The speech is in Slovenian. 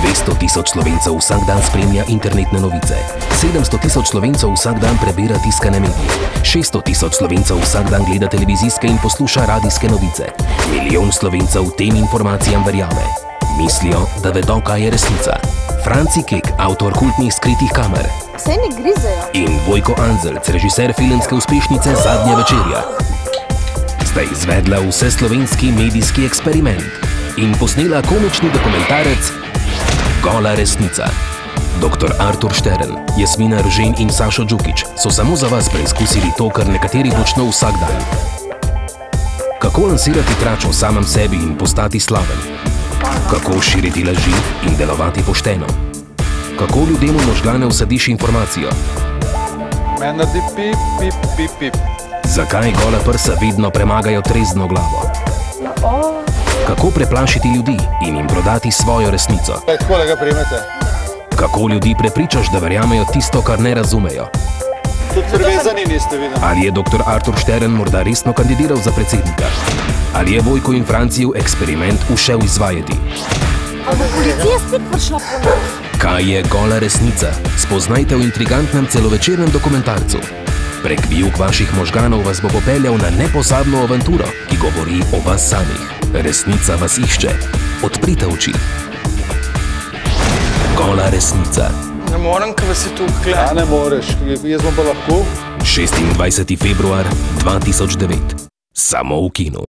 200 tisoč Slovencev vsak dan spremlja internetne novice. 700 tisoč Slovencev vsak dan prebira tiskane medije. 600 tisoč Slovencev vsak dan gleda televizijske in posluša radijske novice. Milijon Slovencev tem informacijam verjame. Mislijo, da vedo, kaj je resnica. Franci Kek, avtor kultnih Skritih kamer. Saj ne grizejo. In Vojko Anzelc, režiser filmske uspešnice Zadnja večerja. Sta izvedla vseslovenski medijski eksperiment in posnela komični dokumentarec Gola resnica. Dr. Artur Štern, Jasmina Eržen in Sašo Džukić so samo za vas preizkusili to, kar nekateri počno vsak dan. Kako lansirati trač o samem sebi in postati slaven? Kako širiti laži in delovati pošteno? Kako ljudem v možgane vsadiš informacijo? Meni naredi pip, pip, pip, pip. Zakaj gola prsa vedno premagajo trezno glavo? Kako preplašiti ljudi in jim prodati svojo resnico? Takole ga primete. Kako ljudi prepričaš, da verjamejo tisto, kar ne razumejo? Tudi privezani niste videli. Ali je dr. Artur Štern morda resno kandidiral za predsednika? Ali je Vojko in Francijev eksperiment ušel izvajati? A bo policija spet prišla po nas? Kaj je gola resnica? Spoznajte v intrigantnem celovečernem dokumentarcu. Prek vijug vaših možganov vas bo popeljal na nepozabno avanturo, ki govori o vas samih. Resnica vas išče. Odprite oči. Gola resnica. Ne morem, ker vas je tu Ja, gledal. ne moreš, jaz bom pa lahko. 26. februar 2009. Samo v kinu.